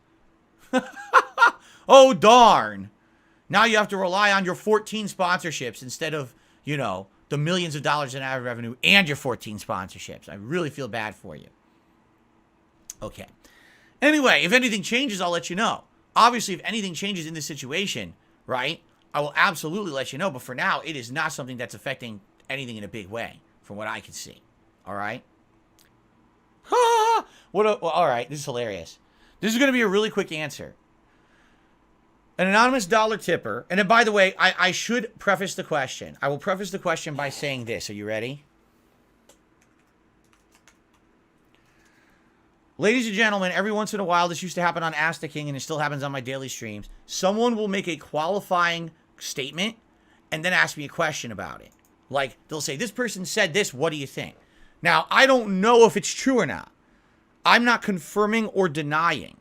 Oh, darn. Now you have to rely on your 14 sponsorships instead of, you know, the millions of dollars in ad revenue and your 14 sponsorships. I really feel bad for you. Okay. Anyway, if anything changes, I'll let you know. Obviously, if anything changes in this situation, right, I will absolutely let you know. But for now, it is not something that's affecting anything in a big way, from what I can see. All right? All right, this is hilarious. This is going to be a really quick answer. An anonymous dollar tipper, and then, by the way, I should preface the question. I will preface the question by saying this. Are you ready? Ladies and gentlemen, every once in a while, this used to happen on Ask the King, and it still happens on my daily streams. Someone will make a qualifying statement and then ask me a question about it. Like, they'll say, this person said this, what do you think? Now, I don't know if it's true or not. I'm not confirming or denying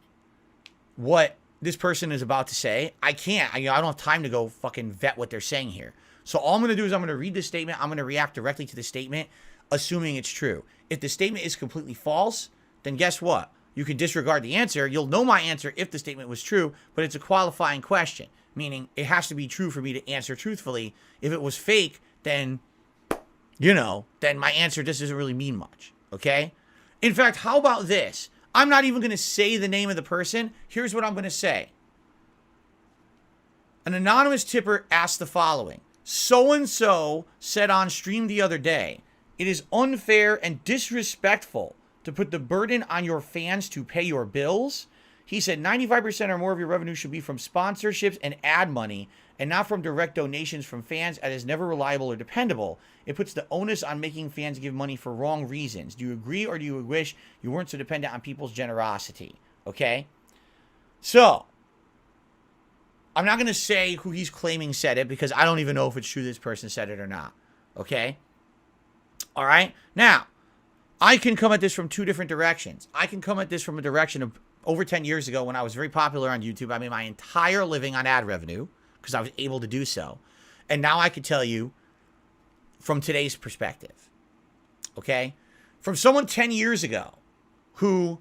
what this person is about to say. I can't. I don't have time to go fucking vet what they're saying here. So all I'm going to do is I'm going to read this statement. I'm going to react directly to the statement, assuming it's true. If the statement is completely false, then guess what? You can disregard the answer. You'll know my answer if the statement was true, but it's a qualifying question, meaning it has to be true for me to answer truthfully. If it was fake, then, then my answer just doesn't really mean much, okay? In fact, how about this? I'm not even going to say the name of the person. Here's what I'm going to say. An anonymous tipper asked the following. So-and-so said on stream the other day, it is unfair and disrespectful to put the burden on your fans to pay your bills. He said 95% or more of your revenue should be from sponsorships and ad money and not from direct donations from fans, as is never reliable or dependable. It puts the onus on making fans give money for wrong reasons. Do you agree, or do you wish you weren't so dependent on people's generosity? Okay? So, I'm not going to say who he's claiming said it, because I don't even know if it's true this person said it or not. Okay? All right? Now, I can come at this from two different directions. I can come at this from a direction of over 10 years ago when I was very popular on YouTube. I made my entire living on ad revenue because I was able to do so. And now I can tell you from today's perspective. Okay? From someone 10 years ago who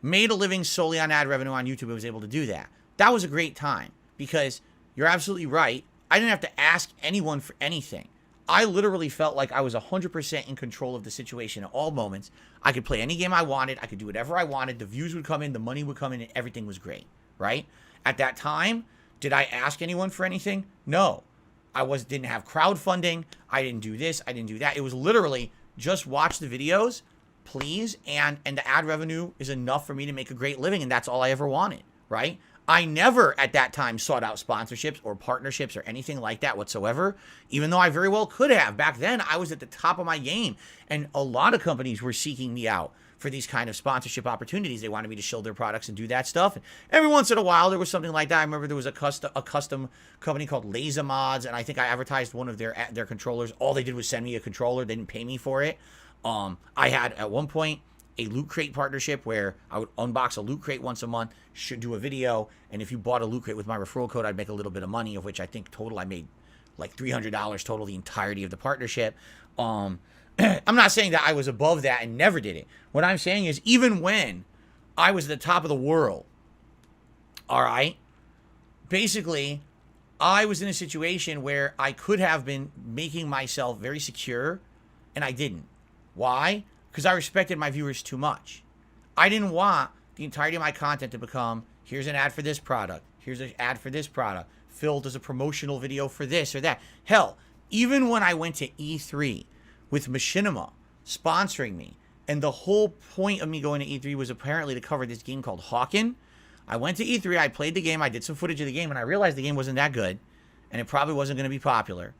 made a living solely on ad revenue on YouTube and was able to do that. That was a great time because you're absolutely right. I didn't have to ask anyone for anything. I literally felt like I was 100% in control of the situation at all moments. I could play any game I wanted. I could do whatever I wanted. The views would come in. The money would come in. And everything was great, right? At that time, did I ask anyone for anything? No. I didn't have crowdfunding. I didn't do this. I didn't do that. It was literally just watch the videos, please, and the ad revenue is enough for me to make a great living, and that's all I ever wanted, right? I never at that time sought out sponsorships or partnerships or anything like that whatsoever, even though I very well could have. Back then, I was at the top of my game, and a lot of companies were seeking me out for these kind of sponsorship opportunities. They wanted me to show their products and do that stuff. And every once in a while, there was something like that. I remember there was a custom company called Laser Mods, and I think I advertised one of their controllers. All they did was send me a controller. They didn't pay me for it. I had, at one point, a Loot Crate partnership where I would unbox a Loot Crate once a month, should do a video, and if you bought a Loot Crate with my referral code, I'd make a little bit of money, of which I think total I made like $300 total the entirety of the partnership. I'm not saying that I was above that and never did it. What I'm saying is even when I was at the top of the world, all right, basically I was in a situation where I could have been making myself very secure, and I didn't. Why? Because I respected my viewers too much. I didn't want the entirety of my content to become, here's an ad for this product, here's an ad for this product, Phil does a promotional video for this or that. Hell, even when I went to E3 with Machinima sponsoring me, and the whole point of me going to E3 was apparently to cover this game called Hawken. I went to E3, I played the game, I did some footage of the game, and I realized the game wasn't that good, and it probably wasn't going to be popular.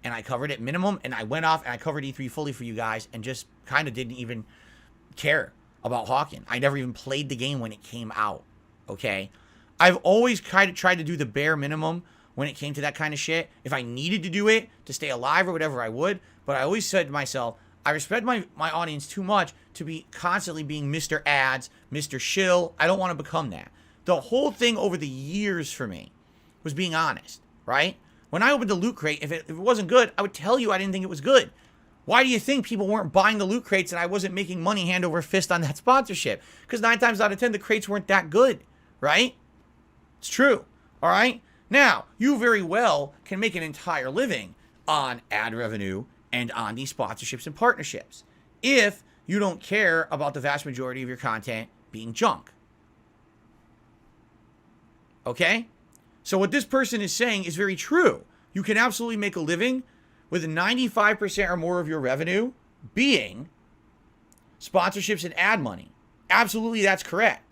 And I covered it minimum, and I went off and I covered E3 fully for you guys, and just kind of didn't even care about Hawken. I never even played the game when it came out, okay? I've always kind of tried to do the bare minimum when it came to that kind of shit. If I needed to do it to stay alive or whatever, I would. But I always said to myself, I respect my audience too much to be constantly being Mr. Ads, Mr. Shill. I don't want to become that. The whole thing over the years for me was being honest, right? When I opened the Loot Crate, if it wasn't good, I would tell you I didn't think it was good. Why do you think people weren't buying the Loot Crates and I wasn't making money hand over fist on that sponsorship? Because 9 times out of 10, the crates weren't that good, right? It's true, all right? Now, you very well can make an entire living on ad revenue and on these sponsorships and partnerships if you don't care about the vast majority of your content being junk, Okay? So what this person is saying is very true. You can absolutely make a living with 95% or more of your revenue being sponsorships and ad money. Absolutely, that's correct.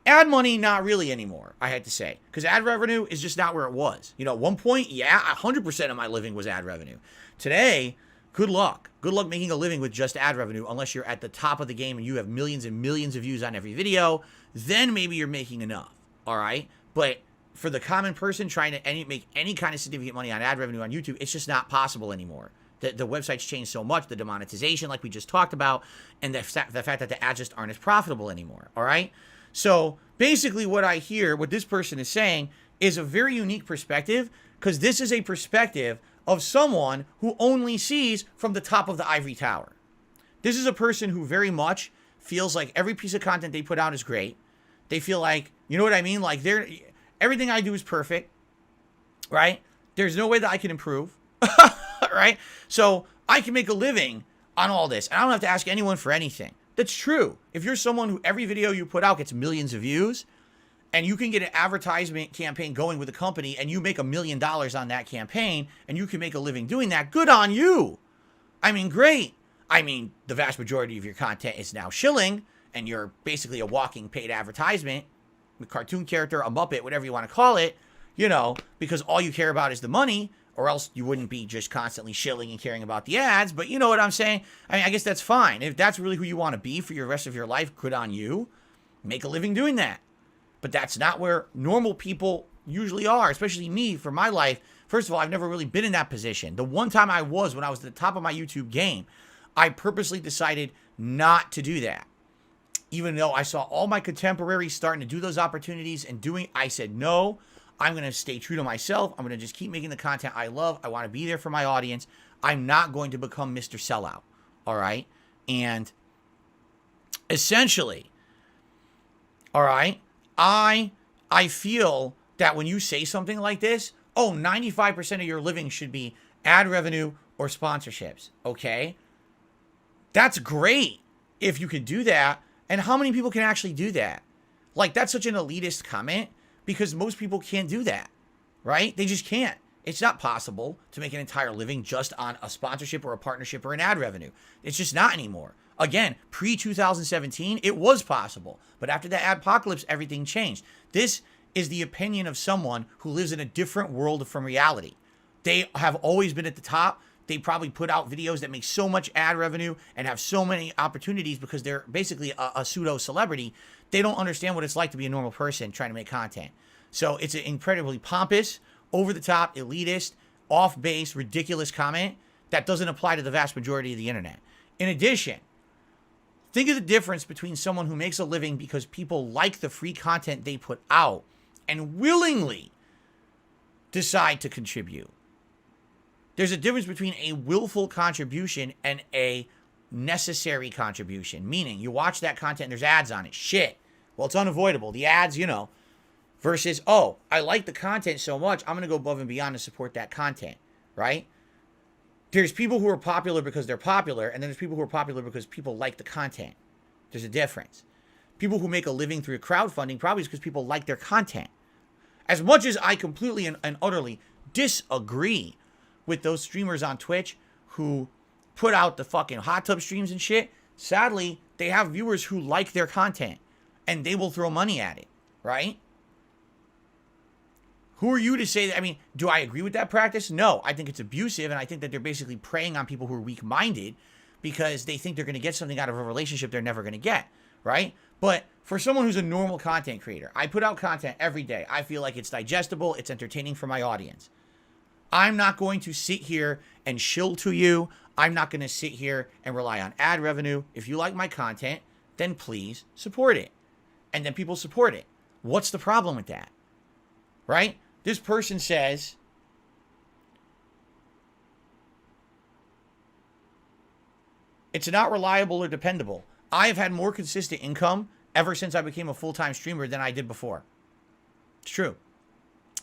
Ad money, not really anymore, I had to say, because ad revenue is just not where it was. You know, at one point, yeah, 100% of my living was ad revenue. Today, good luck. Good luck making a living with just ad revenue unless you're at the top of the game and you have millions and millions of views on every video. Then maybe you're making enough, all right? But for the common person trying to make any kind of significant money on ad revenue on YouTube, it's just not possible anymore. The website's changed so much, the demonetization like we just talked about, and the fact that the ads just aren't as profitable anymore, all right? So basically what I hear, what this person is saying, is a very unique perspective, because this is a perspective of someone who only sees from the top of the ivory tower. This is a person who very much feels like every piece of content they put out is great. They feel like, you know what I mean? Like everything I do is perfect, right? There's no way that I can improve, right? So I can make a living on all this, and I don't have to ask anyone for anything. That's true. If you're someone who every video you put out gets millions of views, and you can get an advertisement campaign going with a company, and you make $1 million on that campaign, and you can make a living doing that, good on you. I mean, great. I mean, the vast majority of your content is now shilling, and you're basically a walking paid advertisement, a cartoon character, a Muppet, whatever you want to call it, you know, because all you care about is the money, or else you wouldn't be just constantly shilling and caring about the ads. But you know what I'm saying? I mean, I guess that's fine. If that's really who you want to be for your rest of your life, good on you. Make a living doing that. But that's not where normal people usually are, especially me for my life. First of all, I've never really been in that position. The one time I was, when I was at the top of my YouTube game, I purposely decided not to do that. Even though I saw all my contemporaries starting to do those opportunities and I said, no, I'm going to stay true to myself. I'm going to just keep making the content I love. I want to be there for my audience. I'm not going to become Mr. Sellout. All right. And essentially, all right, I feel that when you say something like this, 95% of your living should be ad revenue or sponsorships. Okay. That's great if you could do that. And how many people can actually do that? Like, that's such an elitist comment because most people can't do that, right? They just can't. It's not possible to make an entire living just on a sponsorship or a partnership or an ad revenue. It's just not anymore. Again, pre-2017, it was possible. But after the adpocalypse, everything changed. This is the opinion of someone who lives in a different world from reality. They have always been at the top. They probably put out videos that make so much ad revenue and have so many opportunities because they're basically a pseudo celebrity. They don't understand what it's like to be a normal person trying to make content. So it's an incredibly pompous, over the top, elitist, off base, ridiculous comment that doesn't apply to the vast majority of the internet. In addition, think of the difference between someone who makes a living because people like the free content they put out and willingly decide to contribute. There's a difference between a willful contribution and a necessary contribution, meaning you watch that content and there's ads on it. Shit. Well, it's unavoidable. The ads, you know, versus, I like the content so much, I'm going to go above and beyond to support that content, right? There's people who are popular because they're popular, and then there's people who are popular because people like the content. There's a difference. People who make a living through crowdfunding probably is because people like their content. As much as I completely and utterly disagree with those streamers on Twitch who put out the fucking hot tub streams and shit, sadly, they have viewers who like their content, and they will throw money at it, right? Who are you to say that? I mean, do I agree with that practice? No, I think it's abusive, and I think that they're basically preying on people who are weak-minded because they think they're going to get something out of a relationship they're never going to get, right? But for someone who's a normal content creator, I put out content every day. I feel like it's digestible, it's entertaining for my audience. I'm not going to sit here and shill to you. I'm not going to sit here and rely on ad revenue. If you like my content, then please support it. And then people support it. What's the problem with that? Right? This person says, it's not reliable or dependable. I have had more consistent income ever since I became a full-time streamer than I did before. It's true.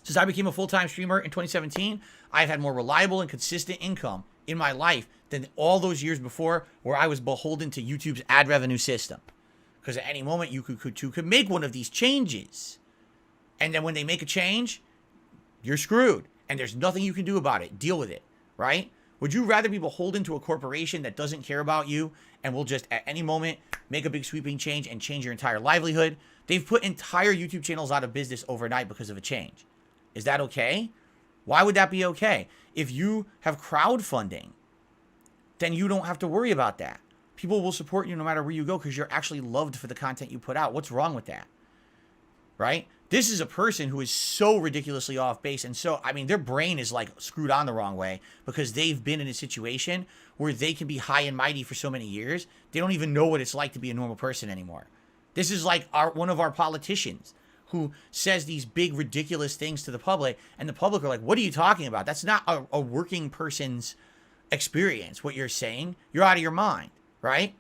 Since I became a full-time streamer in 2017, I've had more reliable and consistent income in my life than all those years before where I was beholden to YouTube's ad revenue system. Because at any moment, you could make one of these changes. And then when they make a change, you're screwed. And there's nothing you can do about it. Deal with it, right? Would you rather be beholden to a corporation that doesn't care about you and will just at any moment make a big sweeping change and change your entire livelihood? They've put entire YouTube channels out of business overnight because of a change. Is that okay? Why would that be okay? If you have crowdfunding, then you don't have to worry about that. People will support you no matter where you go because you're actually loved for the content you put out. What's wrong with that? Right? This is a person who is so ridiculously off base. And so, I mean, their brain is like screwed on the wrong way because they've been in a situation where they can be high and mighty for so many years. They don't even know what it's like to be a normal person anymore. This is like one of our politicians who says these big, ridiculous things to the public. And the public are like, what are you talking about? That's not a working person's experience. What you're saying, you're out of your mind, right?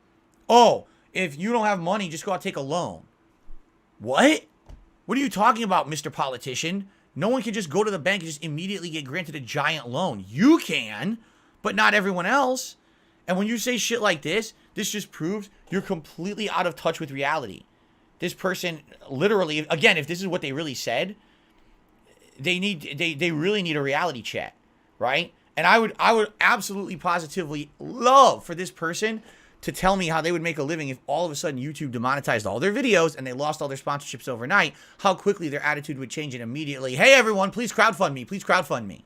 Oh, if you don't have money, just go out and take a loan. What? What are you talking about, Mr. Politician? No one can just go to the bank and just immediately get granted a giant loan. You can, but not everyone else. And when you say shit like this just proves you're completely out of touch with reality. This person literally, again, if this is what they really said, they really need a reality check, right? And I would absolutely positively love for this person to tell me how they would make a living if all of a sudden YouTube demonetized all their videos and they lost all their sponsorships overnight, how quickly their attitude would change and immediately, hey everyone, please crowdfund me, please crowdfund me.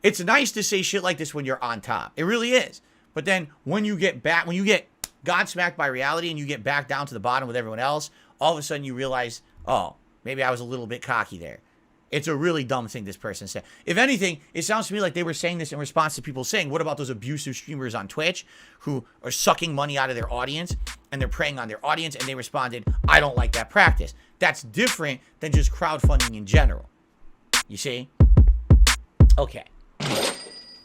It's nice to say shit like this when you're on top. It really is. But then when you get godsmacked by reality and you get back down to the bottom with everyone else, all of a sudden you realize, oh, maybe I was a little bit cocky there. It's a really dumb thing this person said. If anything, it sounds to me like they were saying this in response to people saying, what about those abusive streamers on Twitch who are sucking money out of their audience and they're preying on their audience? And they responded, I don't like that practice. That's different than just crowdfunding in general. You see? Okay.